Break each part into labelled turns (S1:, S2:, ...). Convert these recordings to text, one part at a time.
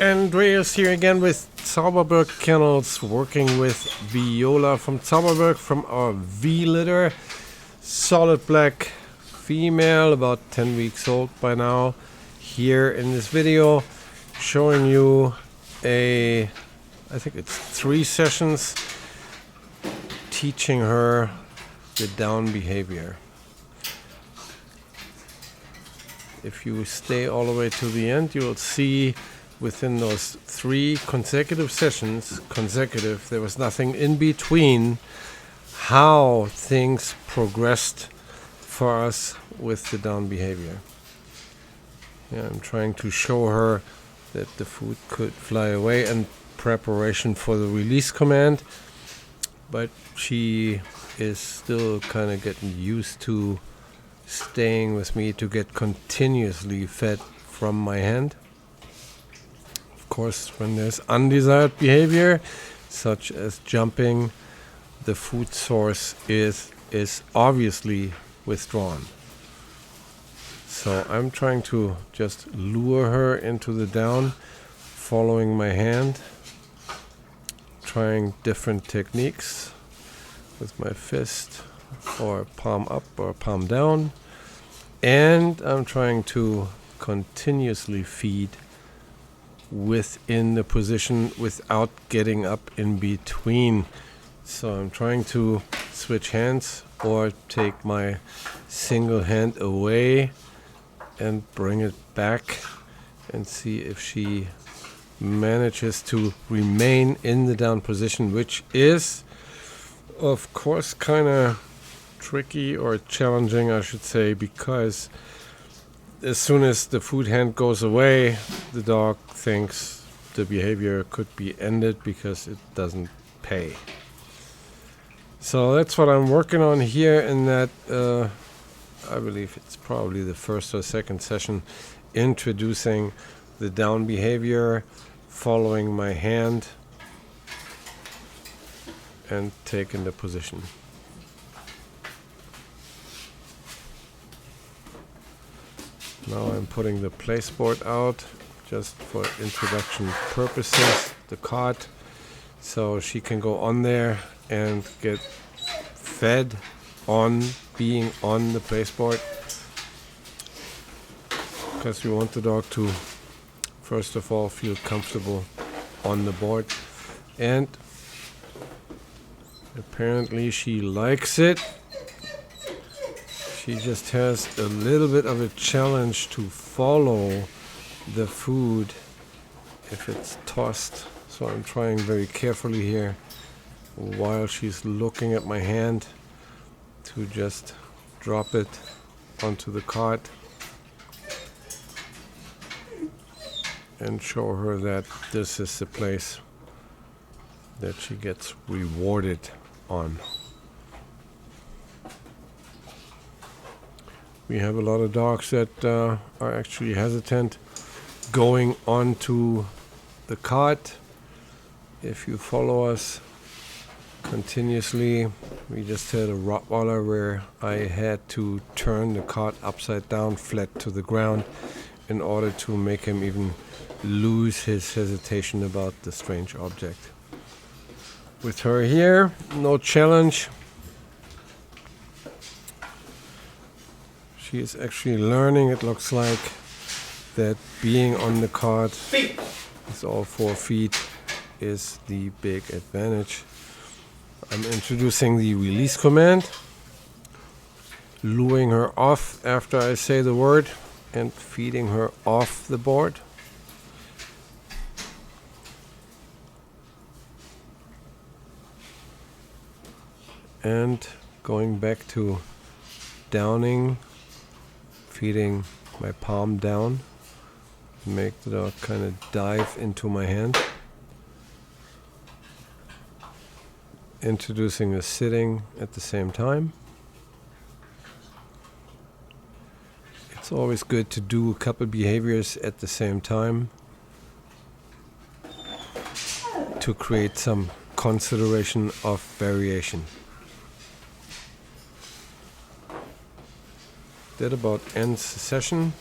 S1: Andreas here again with Zauberberg Kennels, working with Viola from Zauberberg from our V litter. Solid black female, about 10 weeks old by now. Here in this video, showing you I think it's 3 sessions, teaching her the down behavior. If you stay all the way to the end, you will see within those 3 consecutive sessions, there was nothing in between, how things progressed for us with the down behavior. Yeah, I'm trying to show her that the food could fly away in preparation for the release command, but she is still kind of getting used to staying with me to get continuously fed from my hand. Of course, when there's undesired behavior, such as jumping, the food source is obviously withdrawn. So I'm trying to just lure her into the down, following my hand, trying different techniques with my fist, or palm up or palm down, and I'm trying to continuously feed within the position without getting up in between. So I'm trying to switch hands or take my single hand away and bring it back and see if she manages to remain in the down position, which is of course kind of tricky or challenging, I should say, because as soon as the food hand goes away, the dog thinks the behavior could be ended because it doesn't pay. So that's what I'm working on here in that, I believe it's probably the first or second session, introducing the down behavior, following my hand and taking the position. Now I'm putting the placeboard out just for introduction purposes, the cot, so she can go on there and get fed on being on the placeboard, because we want the dog to first of all feel comfortable on the board, and apparently she likes it. She just has a little bit of a challenge to follow the food if it's tossed. So I'm trying very carefully here, while she's looking at my hand, to just drop it onto the cart and show her that this is the place that she gets rewarded on. We have a lot of dogs that are actually hesitant going onto the cart. If you follow us continuously, we just had a Rottweiler where I had to turn the cart upside down, flat to the ground, in order to make him even lose his hesitation about the strange object. With her here, no challenge. She is actually learning, it looks like, that being on the cart with all 4 feet is the big advantage. I'm introducing the release command, luring her off after I say the word, and feeding her off the board. And going back to downing, feeding my palm down, make the dog kind of dive into my hand. Introducing the sitting at the same time. It's always good to do a couple behaviors at the same time to create some consideration of variation. That about ends the session,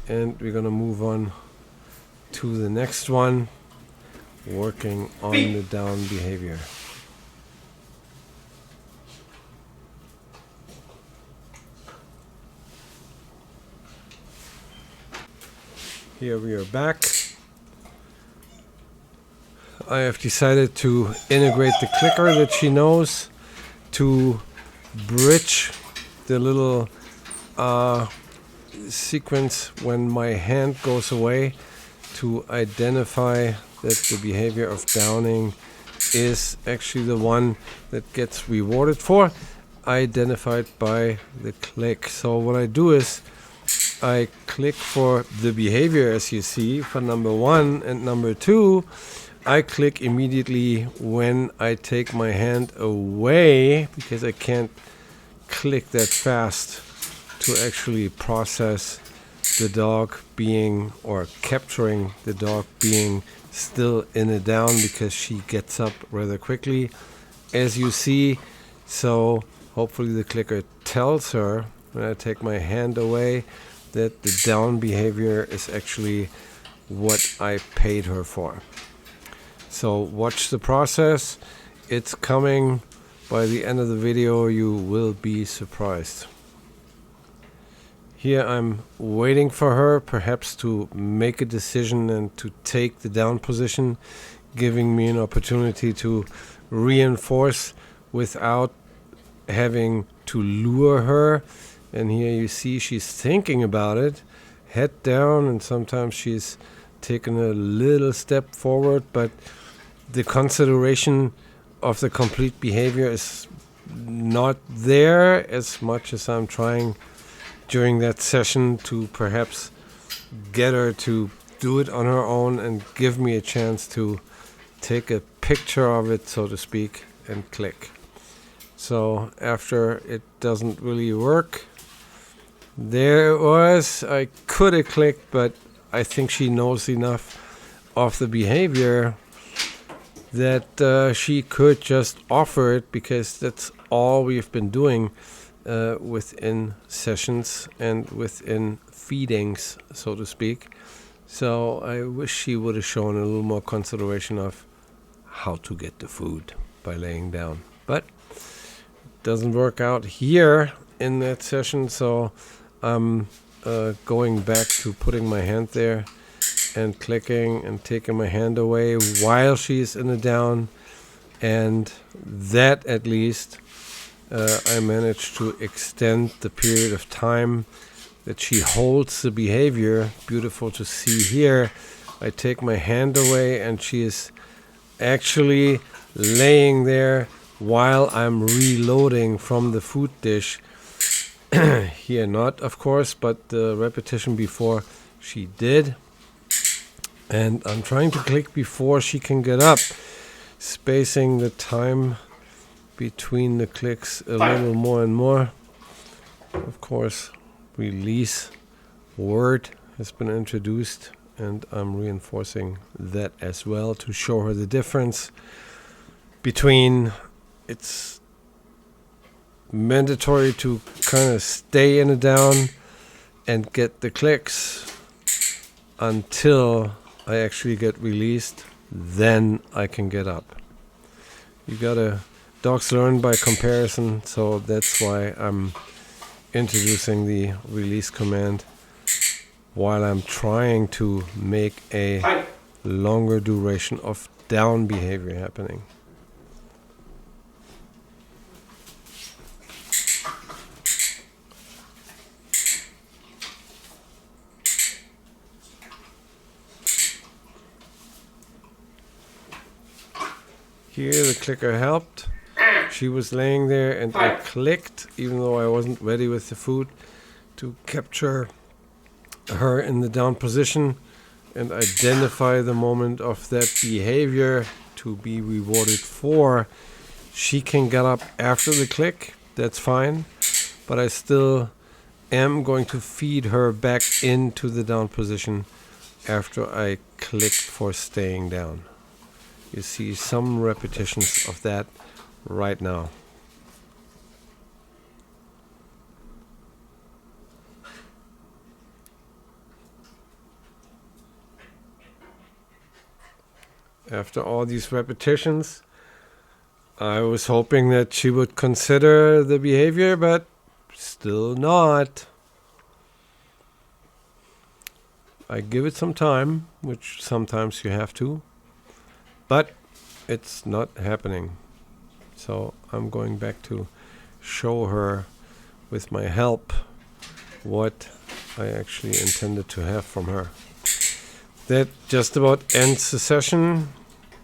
S1: and we're gonna move on to the next one, working on the down behavior. Here we are back. I have decided to integrate the clicker that she knows to bridge the little sequence when my hand goes away, to identify that the behavior of downing is actually the one that gets rewarded for, identified by the click. So what I do is I click for the behavior, as you see, for number 1 and number 2. I click immediately when I take my hand away, because I can't click that fast to actually process the dog being, or capturing the dog being still in a down, because she gets up rather quickly, as you see. So hopefully the clicker tells her when I take my hand away that the down behavior is actually what I paid her for. So watch the process. It's coming. By the end of the video, you will be surprised. Here I'm waiting for her, perhaps to make a decision and to take the down position, giving me an opportunity to reinforce without having to lure her. And here you see she's thinking about it, head down, and sometimes she's taken a little step forward, but the consideration of the complete behavior is not there, as much as I'm trying during that session to perhaps get her to do it on her own and give me a chance to take a picture of it, so to speak, and click. So after it doesn't really work, there it was. I could have clicked, but I think she knows enough of the behavior that she could just offer it, because that's all we've been doing within sessions and within feedings, so to speak. So I wish she would have shown a little more consideration of how to get the food by laying down. But it doesn't work out here in that session, so I'm going back to putting my hand there and clicking and taking my hand away while she's in a down, and that at least I managed to extend the period of time that she holds the behavior. Beautiful to see here. I take my hand away and she is actually laying there while I'm reloading from the food dish. Here not, of course, but the repetition before she did. And I'm trying to click before she can get up, spacing the time between the clicks a little more and more. Of course, release word has been introduced, and I'm reinforcing that as well to show her the difference between it's mandatory to kind of stay in a down and get the clicks until I actually get released, then I can get up. Dogs learn by comparison, so that's why I'm introducing the release command while I'm trying to make a longer duration of down behavior happening. Here the clicker helped. She was laying there and I clicked, even though I wasn't ready with the food, to capture her in the down position and identify the moment of that behavior to be rewarded for. She can get up after the click, that's fine, but I still am going to feed her back into the down position after I clicked for staying down. You see some repetitions of that right now. after all these repetitions, I was hoping that she would consider the behavior, but still not. I give it some time, which sometimes you have to, but it's not happening. So I'm going back to show her with my help what I actually intended to have from her. That just about ends the session,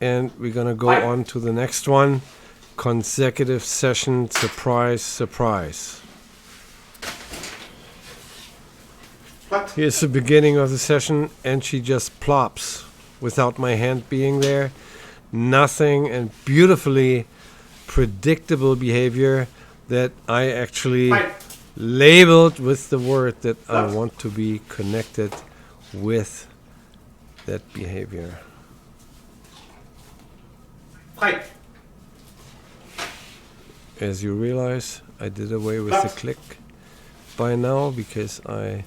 S1: and we're gonna go on to the next one. Consecutive session, surprise, surprise. Here's the beginning of the session, and she just plops without my hand being there. Nothing, and beautifully predictable behavior that I actually labeled with the word that I want to be connected with that behavior. As you realize, I did away with the click by now because I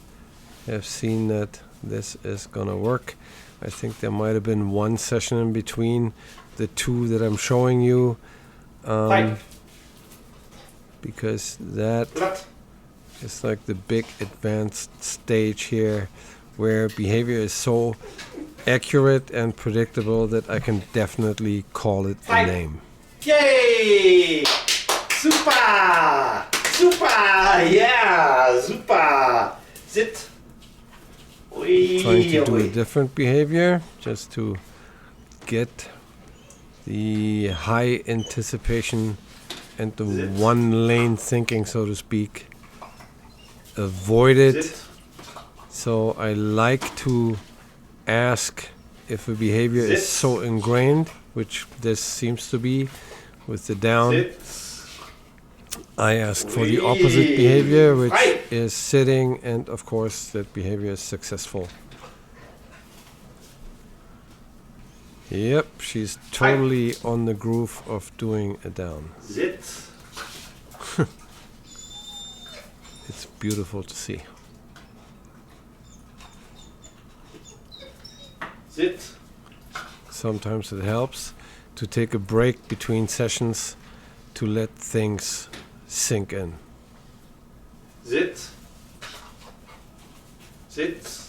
S1: have seen that this is gonna work. I think there might have been one session in between the two that I'm showing you, because that is like the big advanced stage here where behavior is so accurate and predictable that I can definitely call it a name.
S2: Yay! Super! Super! Yeah! Super! Sit!
S1: Trying to do a different behavior just to get the high anticipation and the one lane thinking, so to speak, avoided. So I like to ask if a behavior is so ingrained, which this seems to be with the down. I ask for the opposite behavior, which is sitting, and of course that behavior is successful. Yep, she's totally on the groove of doing a down.
S2: Sit.
S1: It's beautiful to see.
S2: Sit.
S1: Sometimes it helps to take a break between sessions to let things sink in.
S2: Sit. Sit.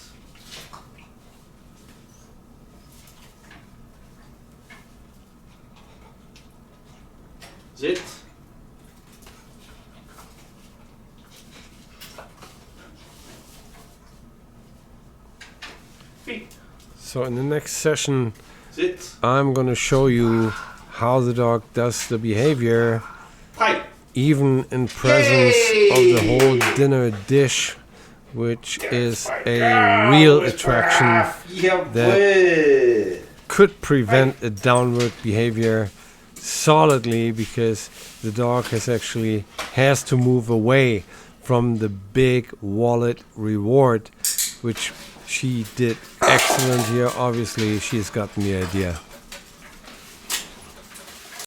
S2: Sit.
S1: So in the next session,
S2: Sit.
S1: I'm going to show you how the dog does the behavior, even in presence of the whole dinner dish, which is a real attraction that could prevent a downward behavior solidly, because the dog has to move away from the big wallet reward, which she did excellent here. Obviously, she's gotten the idea.